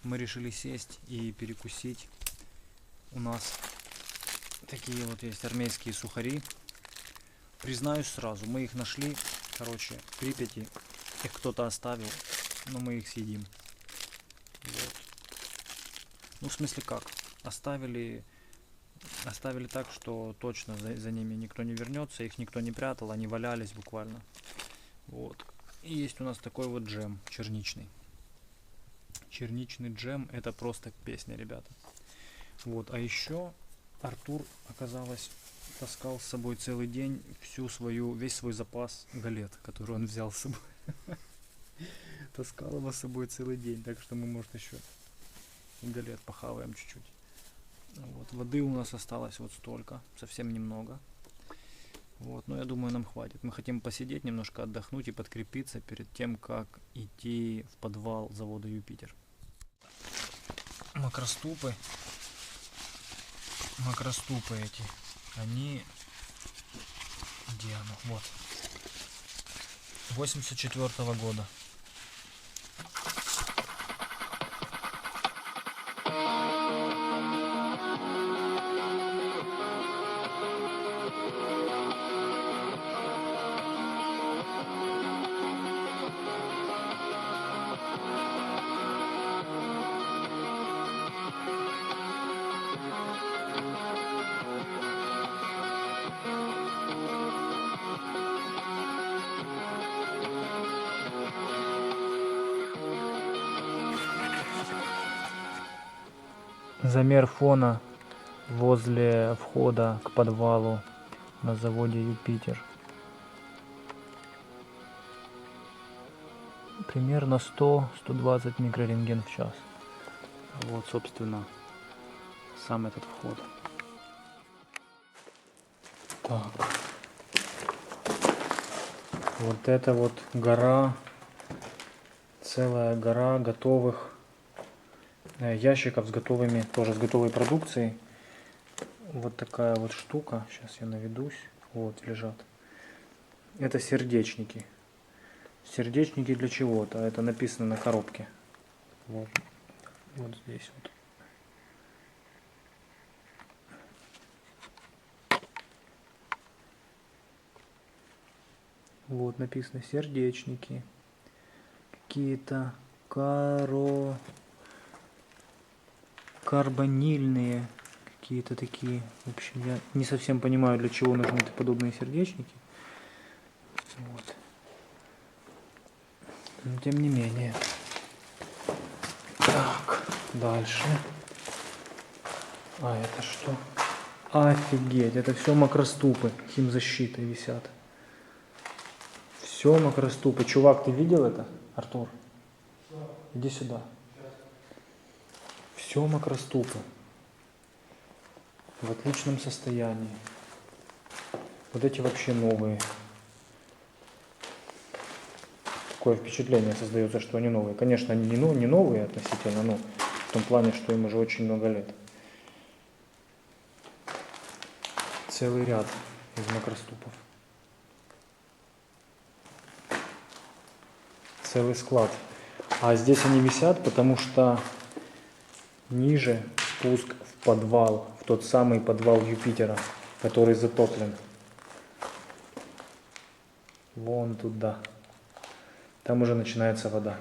мы решили сесть и перекусить. У нас такие вот есть армейские сухари. Признаюсь сразу, мы их нашли, короче, в Припяти. Их кто-то оставил, но мы их съедим. Вот. Ну, в смысле как? Оставили так, что точно за ними никто не вернется. Их никто не прятал, они валялись буквально. Вот. И есть у нас такой вот джем черничный. Черничный джем — это просто песня, ребята. Вот, а еще Артур, оказалось, таскал с собой целый день весь свой запас галет, который он взял с собой. Таскал его с собой целый день, так что мы, может, еще галет похаваем чуть-чуть. Вот, воды у нас осталось вот столько, совсем немного. Вот, но я думаю, нам хватит. Мы хотим посидеть, немножко отдохнуть и подкрепиться перед тем, как идти в подвал завода Юпитер. Макроступы эти, они... Где оно? Вот. 84-го года. Замер фона возле входа к подвалу на заводе Юпитер. Примерно 100-120 микрорентген в час. Вот, собственно, сам этот вход. Так. Вот это вот гора, целая гора готовых ящиков с готовыми, тоже с готовой продукцией. Вот такая вот штука, сейчас я наведусь, вот лежат. Это сердечники. Сердечники для чего-то, это написано на коробке. Вот, вот здесь вот. Вот написано сердечники. Какие-то карбонильные, какие-то такие. В общем, я не совсем понимаю, для чего нужны подобные сердечники. Вот. Но тем не менее. Так, дальше. А это что? Офигеть, это все макроступы химзащиты висят. Все макроступы. Чувак, ты видел это, Артур? Иди сюда. Все макроступы. В отличном состоянии. Вот эти вообще новые. Такое впечатление создается, что они новые. Конечно, они не новые относительно, но в том плане, что им уже очень много лет. Целый ряд из макроступов. Целый склад. А здесь они висят, потому что ниже спуск в подвал, в тот самый подвал Юпитера, который затоплен. Вон туда. Там уже начинается вода.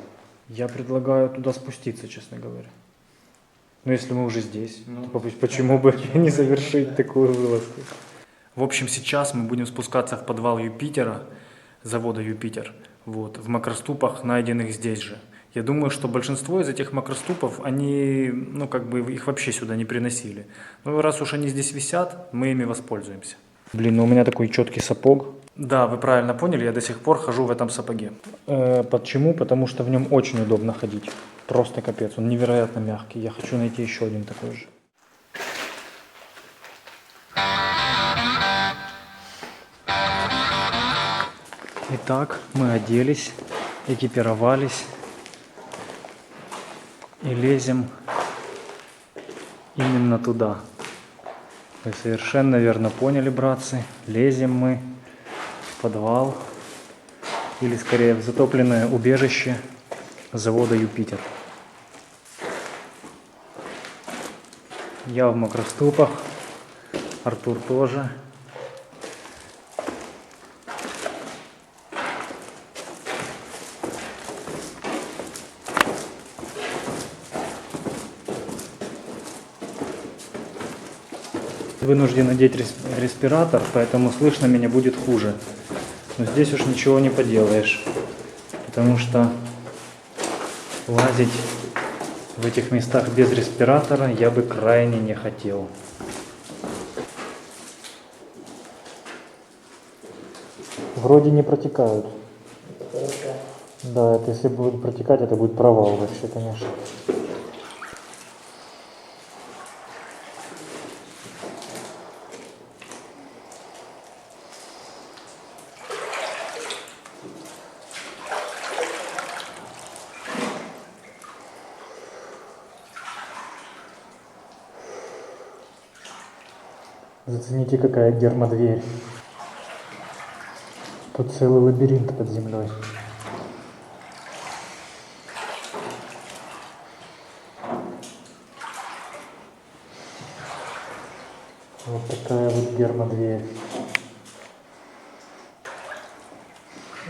Я предлагаю туда спуститься, честно говоря. Но если мы уже здесь, то почему бы не завершить такую вылазку? В общем, сейчас мы будем спускаться в подвал Юпитера, завода Юпитер, вот, в макроступах, найденных здесь же. Я думаю, что большинство из этих макроступов, они, ну, как бы их вообще сюда не приносили. Ну, раз уж они здесь висят, мы ими воспользуемся. Блин, ну у меня такой четкий сапог. Да, вы правильно поняли, я до сих пор хожу в этом сапоге. Почему? Потому что в нем очень удобно ходить. Просто капец, он невероятно мягкий. Я хочу найти еще один такой же. Итак, мы оделись, экипировались и лезем именно туда. Вы совершенно верно поняли, братцы. Лезем мы в подвал, или скорее в затопленное убежище завода Юпитер. Я в макроступах, Артур тоже. Вынужден надеть респиратор, поэтому слышно меня будет хуже. Но здесь уж ничего не поделаешь, потому что лазить в этих местах без респиратора я бы крайне не хотел. Вроде не протекают. Да, это если будут протекать, это будет провал вообще, конечно. Зацените, какая гермодверь. Тут целый лабиринт под землей. Вот такая вот гермодверь.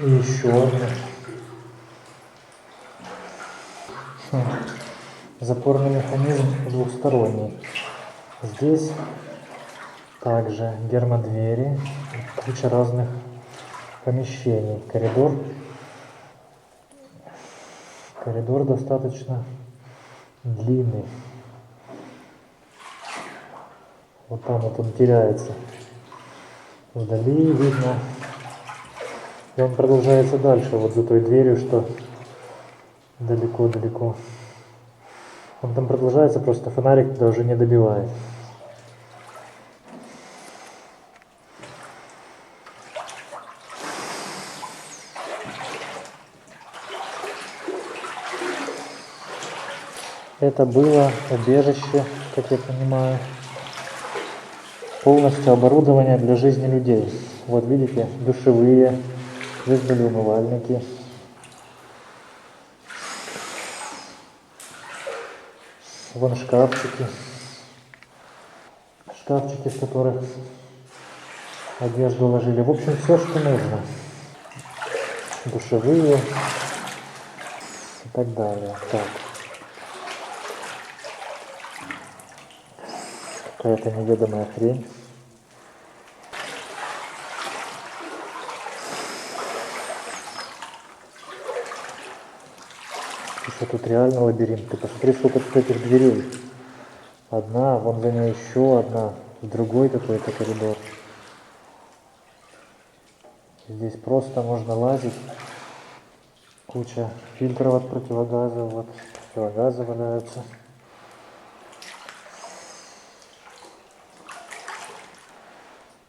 И еще одна. Запорный механизм двухсторонний. Здесь также гермодвери, куча разных помещений. Коридор достаточно длинный. Вот там вот он теряется. Вдали видно. И он продолжается дальше, вот за той дверью, что далеко-далеко. Он там продолжается, просто фонарик туда уже не добивает. Это было убежище, как я понимаю, полностью оборудование для жизни людей. Вот видите, душевые, здесь были умывальники. Вон шкафчики. Шкафчики, в которых одежду ложили. В общем, все, что нужно. Душевые и так далее. Так. Какая-то неведомая хрень. Что тут реально лабиринт. Ты посмотри, сколько тут этих дверей. Одна, вон за ней еще одна, другой какой-то коридор. Здесь просто можно лазить. Куча фильтров от противогаза. Вот противогазы валяются.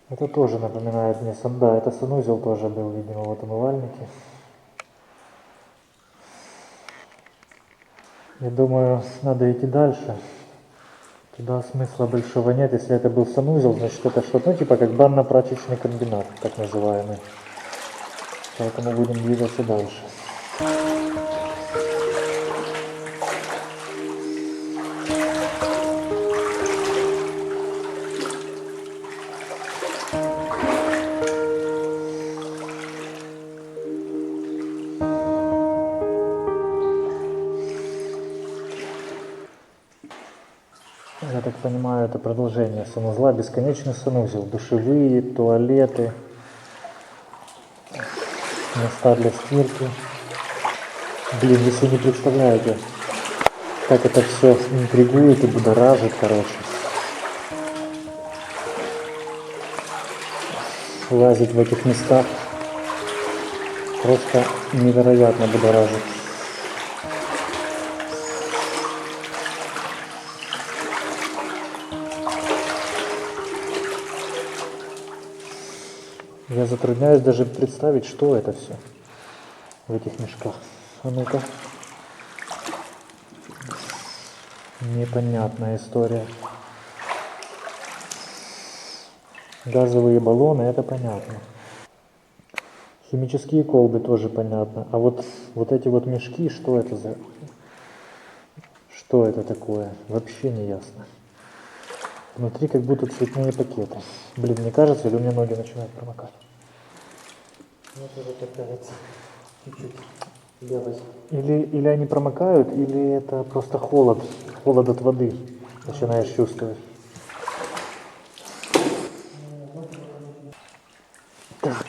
Это тоже напоминает мне да, это санузел тоже был, видимо, вот умывальники. Я думаю, надо идти дальше. Туда смысла большого нет. Если это был санузел, значит это что-то, ну типа как банно-прачечный комбинат, так называемый. Поэтому будем двигаться дальше. Я так понимаю, это продолжение санузла, бесконечный санузел, душевые, туалеты, места для стирки. Блин, если не представляете, как это все интригует и будоражит, короче. Лазить в этих местах просто невероятно будоражит. Я затрудняюсь даже представить, что это все в этих мешках. А ну-ка. Непонятная история. Газовые баллоны, это понятно. Химические колбы тоже понятно. А вот эти вот мешки, что это за... Что это такое? Вообще не ясно. Внутри как будто цветные пакеты. Блин, мне кажется, или у меня ноги начинают промокать? Вот уже пытается чуть-чуть делать. Или они промокают, или это просто холод. Холод от воды начинаешь чувствовать. Так.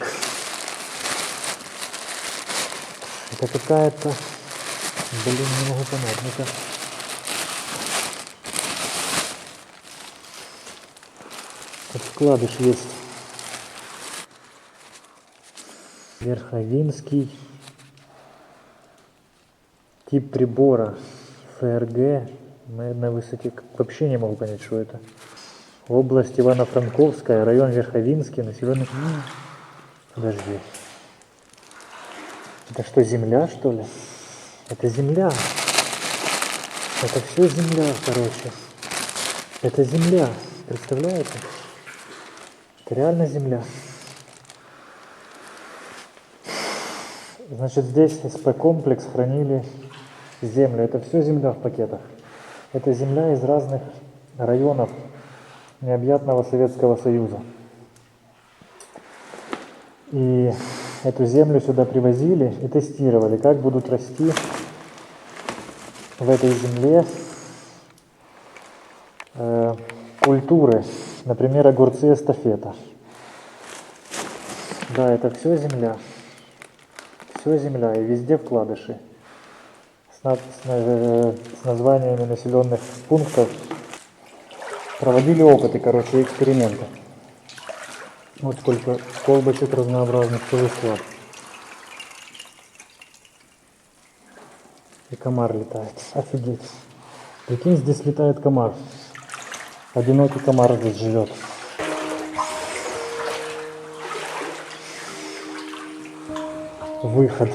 Это какая-то... Блин, не могу понять. Ну-ка. Тут вкладыш есть. Верховинский. Тип прибора. ФРГ. На высоте... Вообще не могу понять, что это. Область Ивано-Франковская, район Верховинский, населенный... Подожди. Это что, земля, что ли? Это земля. Это все земля, короче. Это земля. Представляете? Это реально земля. Значит, здесь СП-комплекс хранили землю. Это все земля в пакетах. Это земля из разных районов необъятного Советского Союза. И эту землю сюда привозили и тестировали, как будут расти в этой земле культуры, например, огурцы эстафета. Да, это все земля. Все земля, и везде вкладыши с названиями населенных пунктов. Проводили опыты, короче, эксперименты. Вот сколько колбочек разнообразных, целый склад. И комар летает. Офигеть. Прикинь, здесь летает комар. Одинокий комар здесь живет. Выход.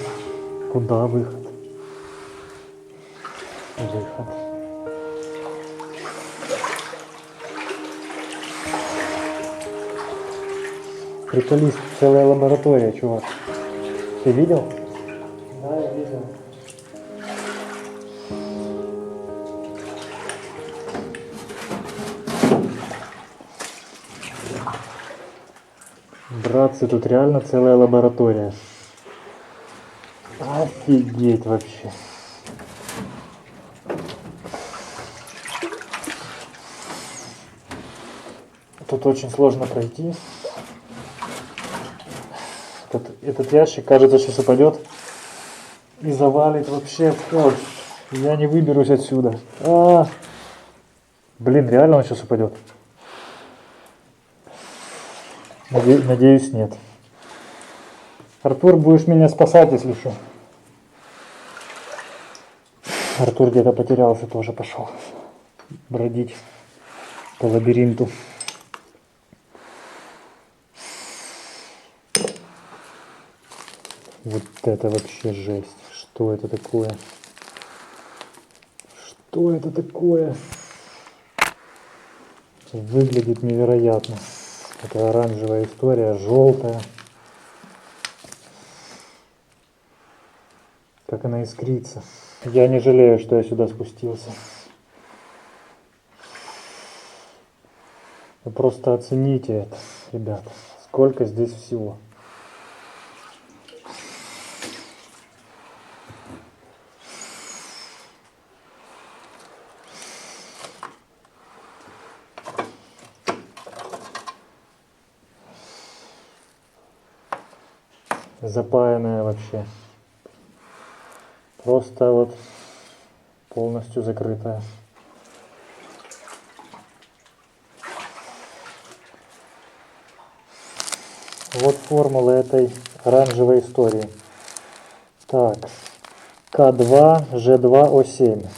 Куда выход? Выход. Приколист, целая лаборатория, чувак. Ты видел? Да, я видел. Братцы, тут реально целая лаборатория. Офигеть вообще. Тут очень сложно пройти. Этот ящик, кажется, сейчас упадет и завалит вообще вход. Я не выберусь отсюда. Блин, реально он сейчас упадет. Надеюсь, нет. Артур, будешь меня спасать, если что. Артур где-то потерялся, тоже пошел бродить по лабиринту. Вот это вообще жесть. Что это такое? Что это такое? Выглядит невероятно. Это оранжевая история, желтая. Как она искрится. Я не жалею, что я сюда спустился. Вы просто оцените это, ребят. Сколько здесь всего. Запаянная вообще. Просто вот полностью закрытая. Вот формула этой оранжевой истории. Так, К2, Ж2О7.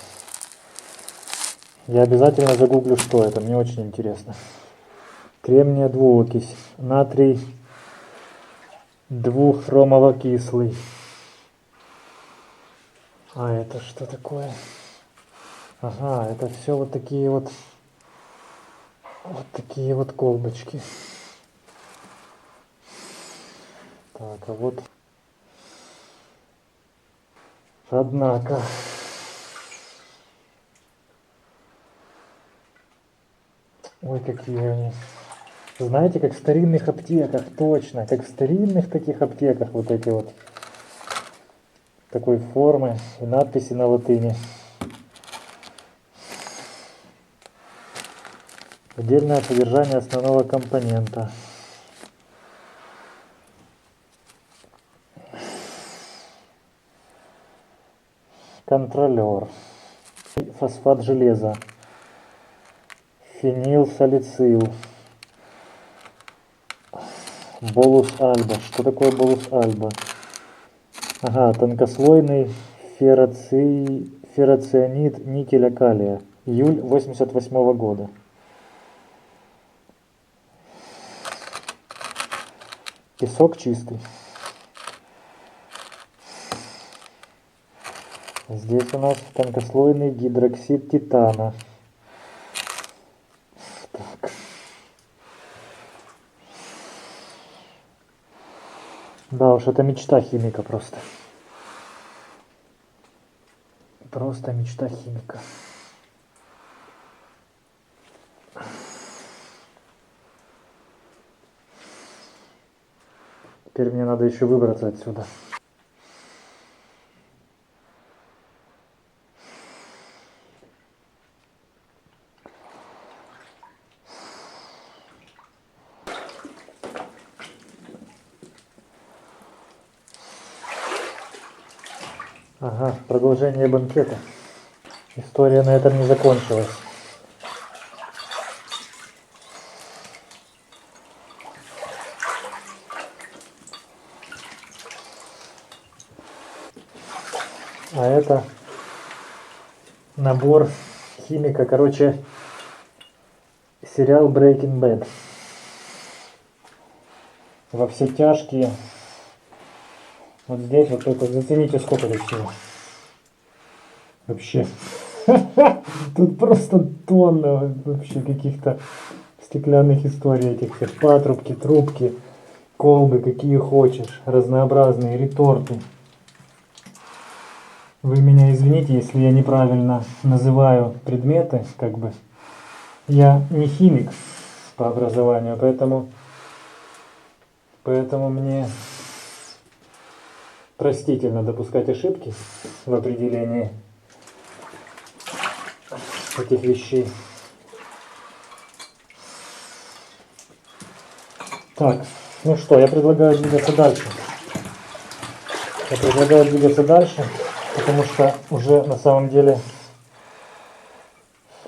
Я обязательно загуглю, что это, мне очень интересно. Кремния двуокись, натрий двуххромовокислый. А это что такое? Ага, это все вот такие вот колбочки. Так, а вот. Однако. Ой, какие они. Знаете, как в старинных аптеках, точно, как в старинных таких аптеках вот эти вот такой формы и надписи на латыни. Отдельное содержание основного компонента. Контролер. Фосфат железа. Фенилсалицил. Болус альба. Что такое болус альба? Ага, тонкослойный ферроцианид никеля калия. Июль 88 года. Песок чистый. Здесь у нас тонкослойный гидроксид титана. Так. Да уж, это мечта химика просто. Просто мечта химика. Теперь мне надо еще выбраться отсюда. Ага, продолжение банкета. История на этом не закончилась. А это набор химика, короче, сериал Breaking Bad. Во все тяжкие. Вот здесь вот только зацените, сколько тут всего. Вообще. Тут просто тонна вообще каких-то стеклянных историй этих всех. Патрубки, трубки, колбы, какие хочешь. Разнообразные реторты. Вы меня извините, если я неправильно называю предметы, как бы. Я не химик по образованию, поэтому мне простительно допускать ошибки в определении этих вещей. Так, ну что, я предлагаю двигаться дальше. Потому что уже на самом деле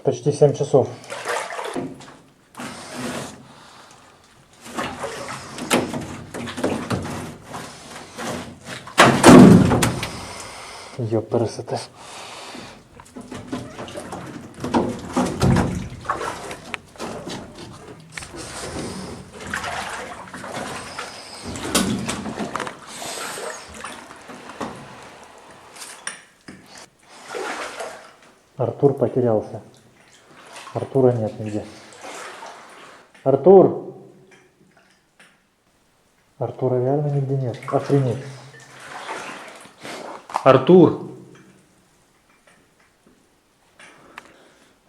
почти 7 часов. Ёппересете. Артур потерялся. Артура нет нигде. Артур! Артура реально нигде нет. Охренеть. Артур!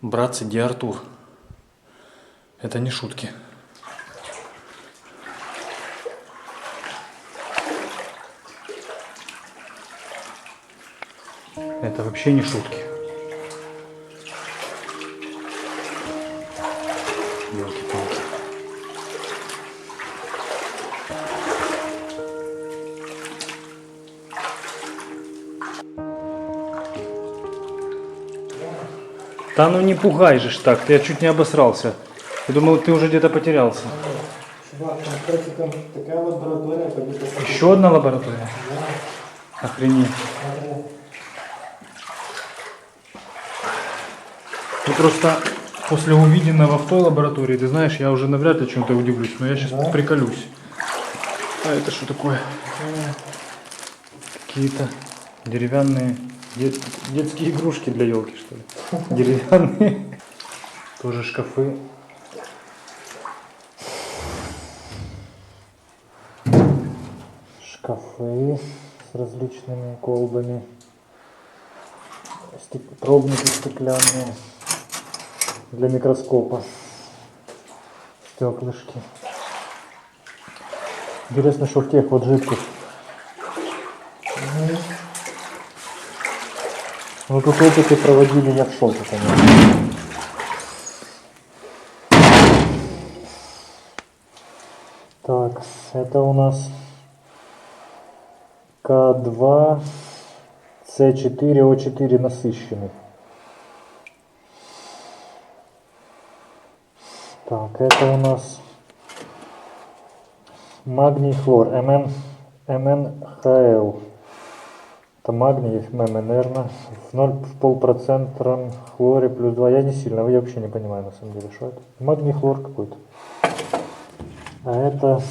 Братцы, где Артур? Это не шутки. Это вообще не шутки. Ёлки-палки. Да ну не пугай же ж так, я чуть не обосрался. Я думал, ты уже где-то потерялся. Чувак, там, кстати, там такая лаборатория, как будто... Еще одна лаборатория? Да. Охренеть. Ну просто после увиденного в той лаборатории, ты знаешь, я уже навряд ли чем-то удивлюсь, но я сейчас приколюсь. А это что такое? Какие-то деревянные детские игрушки для елки, что ли? Деревянные. Тоже шкафы. Шкафы с различными колбами. Пробники стеклянные для микроскопа. стеклышки. Интересно, что в тех вот жидких. Ну тут опыты проводили, я в шоке, конечно. Так, это у нас К2, С4, О4 насыщенный. Так, это у нас магний хлор, МНХЛ. Это магний, наверное, в полпроцентном хлоре плюс 2. Я не сильно, я вообще не понимаю на самом деле, что это. Магний хлор какой-то. А это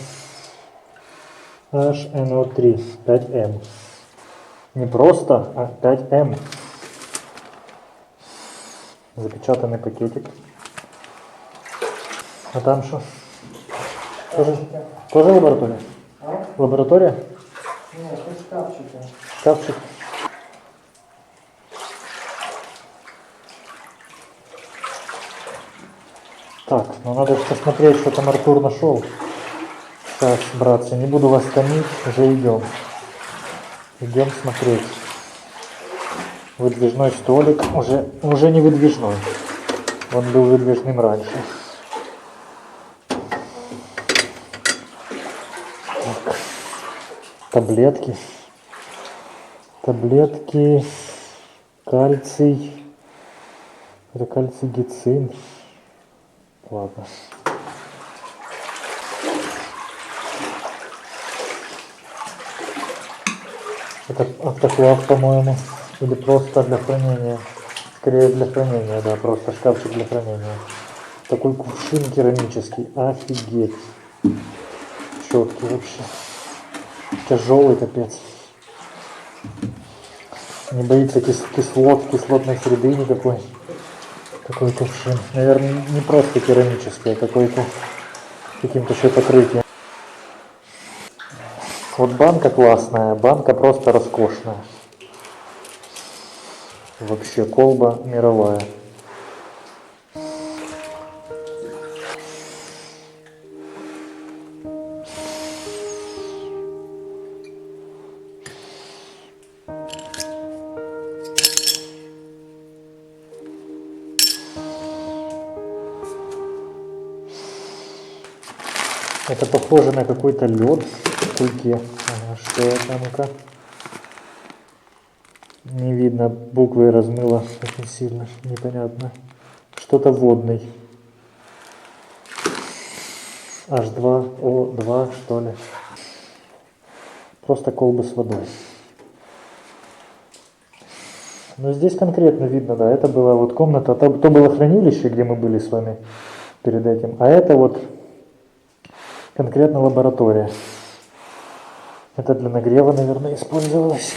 HNO3, 5М. Не просто, а 5М. Запечатанный пакетик. А там что? Тоже лаборатория? А? Лаборатория? Нет, это шкафчики. Шкафчик. Так, ну надо посмотреть, что там Артур нашел. Сейчас, братцы, не буду вас томить, уже идем. Идем смотреть. Выдвижной столик, уже не выдвижной. Он был выдвижным раньше. Так. Таблетки. Таблетки. Кальций. Это кальций-гицин. Ладно. Это автоклав, по-моему. Или просто для хранения. Скорее для хранения, да, просто шкафчик для хранения. Такой кувшин керамический. Офигеть. Четкий вообще. Тяжелый капец. Не боится кислотной среды никакой. Такой кувшин. Наверное, не просто керамический, а какой-то каким-то еще покрытием. Вот банка классная, банка просто роскошная. Вообще колба мировая. Это похоже на какой-то лед в кульке. Ага, что это, ну-ка? Не видно, буквы размыло очень сильно, непонятно. Что-то водный. H2O2, что ли. Просто колба с водой. Но здесь конкретно видно, да, это была вот комната, то было хранилище, где мы были с вами перед этим, а это вот конкретно лаборатория. Это для нагрева, наверное, использовалось.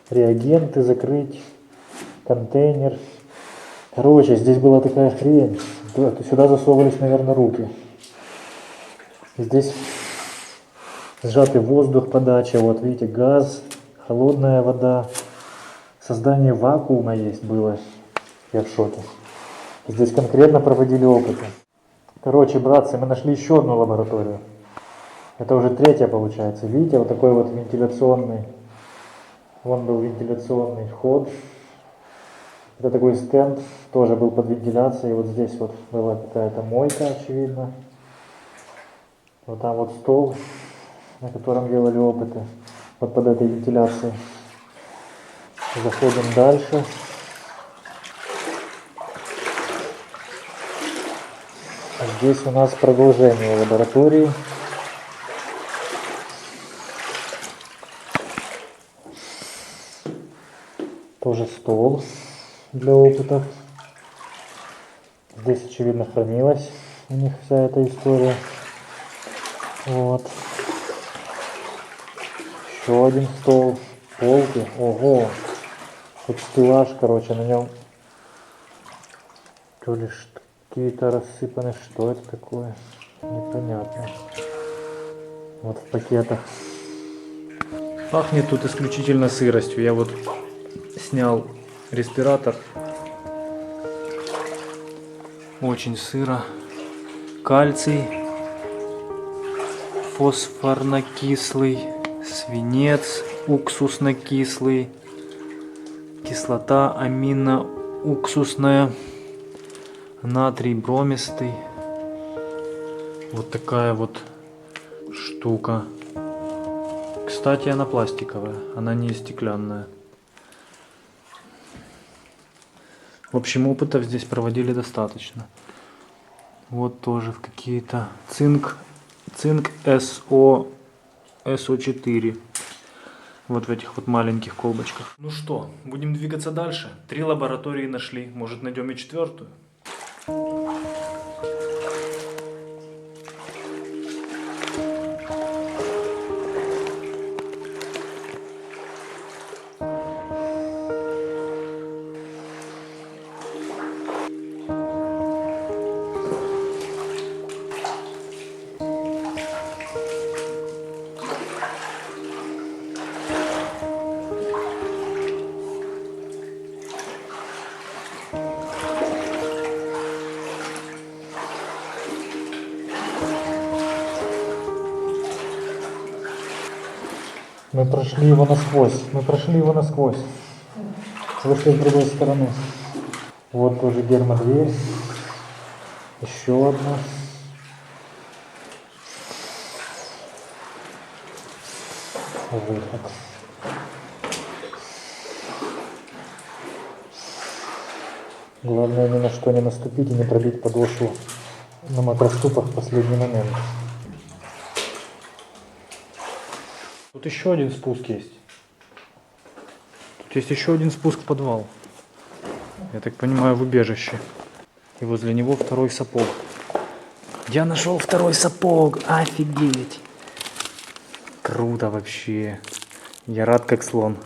Реагенты закрыть, контейнер. Короче, здесь была такая хрень. Сюда засовывались, наверное, руки. Здесь сжатый воздух, подача, вот видите, газ, холодная вода. Создание вакуума есть было. Я в шоке. Здесь конкретно проводили опыты. Короче, братцы, мы нашли еще одну лабораторию. Это уже третья получается. Видите, вот такой вот вентиляционный. Вон был вентиляционный вход. Это такой стенд, тоже был под вентиляцией. Вот здесь вот была какая-то мойка, очевидно. Вот там вот стол, на котором делали опыты. Вот под этой вентиляцией. Заходим дальше. Здесь у нас продолжение лаборатории. Тоже стол для опытов. Здесь, очевидно, хранилась у них вся эта история. Вот. Еще один стол. Полки. Ого. Вот стеллаж, короче, на нем то ли какие-то рассыпаны. Что это такое? Непонятно. Вот в пакетах. Пахнет тут исключительно сыростью. Я вот снял респиратор. Очень сыро. кальций, фосфорно-кислый, свинец уксусно-кислый, кислота амино-уксусная, натрий бромистый. Вот такая вот штука. Кстати, она пластиковая, она не стеклянная. В общем, опытов здесь проводили достаточно. Вот тоже в какие-то цинк СО4. Вот в этих вот маленьких колбочках. Ну что, будем двигаться дальше. 3 лаборатории нашли, может найдем и 4-ю. Мы прошли его насквозь. Вышли с другой стороны. Вот тоже гермодверь. Еще одна. Выход. Главное ни на что не наступить и не пробить подошву на макроступах в последний момент. Тут еще один спуск есть. Тут есть еще один спуск в подвал. Я так понимаю, в убежище. И возле него 2-й сапог. Я нашел 2-й сапог. Офигеть. Круто вообще. Я рад как слон.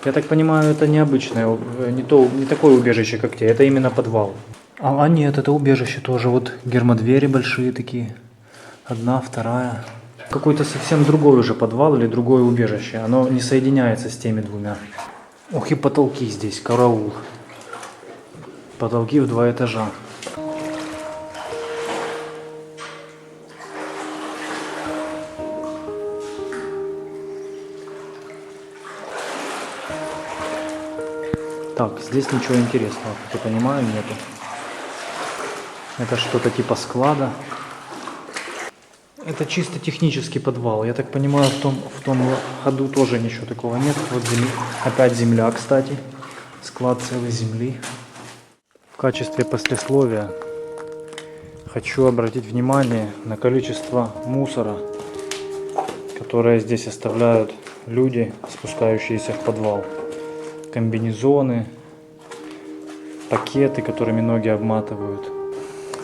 Я так понимаю, это необычное, не такое убежище, как те. Это именно подвал. А нет, это убежище тоже. Вот гермодвери большие такие. 1, 2. Какой-то совсем другой уже подвал или другое убежище. Оно не соединяется с теми 2. Ох и потолки здесь, караул. Потолки в 2 этажа. Так, здесь ничего интересного, как я понимаю, нету. Это что-то типа склада. Это чисто технический подвал. Я так понимаю, в том ходу тоже ничего такого нет. Вот опять земля, кстати. Склад целой земли. В качестве послесловия хочу обратить внимание на количество мусора, которое здесь оставляют люди, спускающиеся в подвал. Комбинезоны, пакеты, которыми ноги обматывают.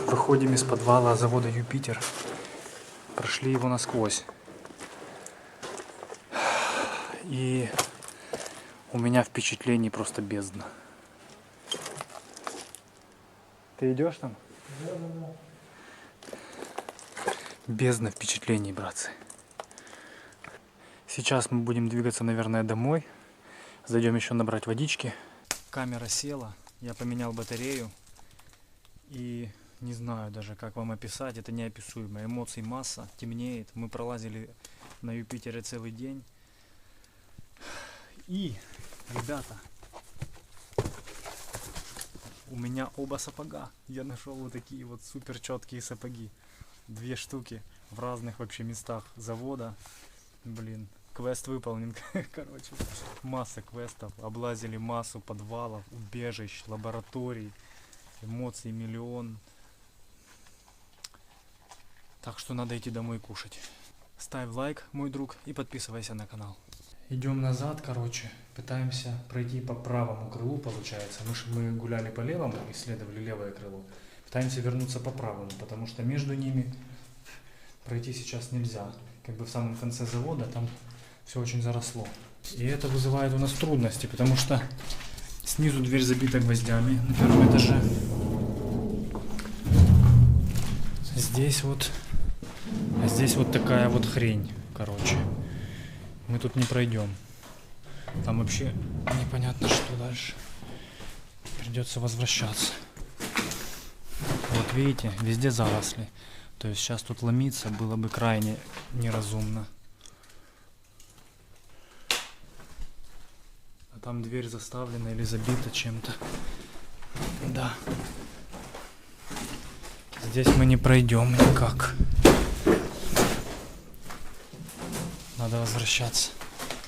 Выходим из подвала завода «Юпитер». Прошли его насквозь. И у меня впечатлений просто бездна. Ты идешь там? Да. Бездна впечатлений, братцы. Сейчас мы будем двигаться, наверное, домой. Зайдем еще набрать водички. Камера села, я поменял батарею. И не знаю даже, как вам описать, это неописуемо. Эмоций масса, темнеет. Мы пролазили на Юпитере целый день. И, ребята, у меня оба сапога. Я нашел вот такие вот супер четкие сапоги. 2 штуки в разных вообще местах завода. Блин, квест выполнен. Короче, масса квестов. Облазили массу подвалов, убежищ, лабораторий. Эмоций миллион. Так что надо идти домой кушать. Ставь лайк, мой друг, и подписывайся на канал. Идем назад, короче. Пытаемся пройти по правому крылу, получается. Мы гуляли по левому, исследовали левое крыло. Пытаемся вернуться по правому, потому что между ними пройти сейчас нельзя. Как бы в самом конце завода там все очень заросло. И это вызывает у нас трудности, потому что снизу дверь забита гвоздями на 1-м этаже. Здесь вот, а здесь вот такая вот хрень, короче. Мы тут не пройдем. Там вообще непонятно, что дальше. Придется возвращаться. как видите, везде заросли. То есть сейчас тут ломиться было бы крайне неразумно. А там дверь заставлена или забита чем-то. Да. Здесь мы не пройдем никак. Надо возвращаться.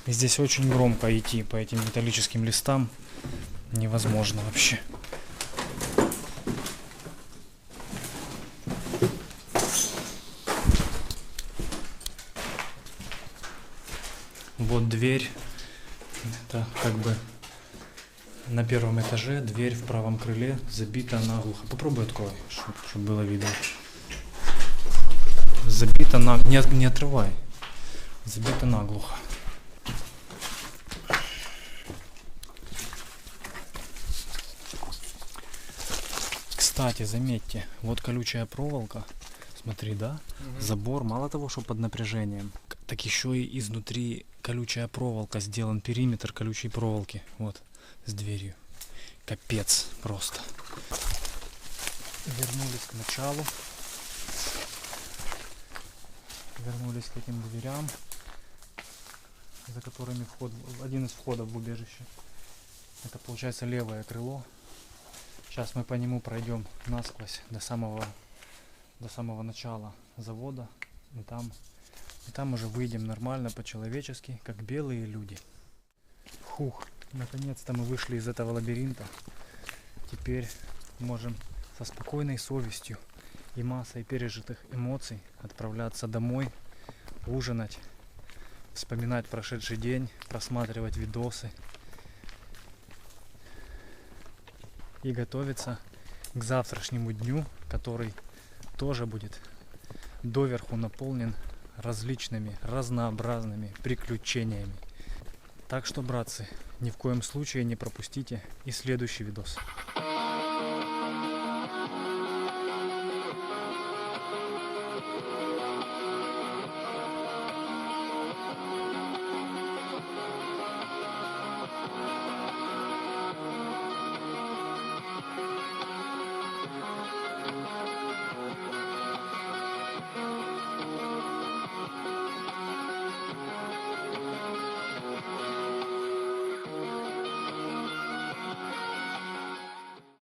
И здесь очень громко идти по этим металлическим листам. Невозможно вообще. Вот дверь. Это как бы на первом этаже. Дверь в правом крыле забита наглухо. Попробуй открой, чтобы было видно. Забита наглухо. Не отрывай. Забита наглухо. Кстати, заметьте, вот колючая проволока. Смотри, да? Забор, мало того, что под напряжением, так еще и изнутри колючая проволока, сделан периметр колючей проволоки. Вот, с дверью. Капец просто. Вернулись к началу. Вернулись к этим дверям, за которыми один из входов в убежище. Это получается левое крыло. Сейчас мы по нему пройдем насквозь до самого начала завода. И там уже выйдем нормально, по-человечески, как белые люди. Фух, наконец-то мы вышли из этого лабиринта. Теперь можем со спокойной совестью и массой пережитых эмоций отправляться домой, ужинать, вспоминать прошедший день, просматривать видосы и готовиться к завтрашнему дню, который тоже будет доверху наполнен различными, разнообразными приключениями. Так что, братцы, ни в коем случае не пропустите и следующий видос.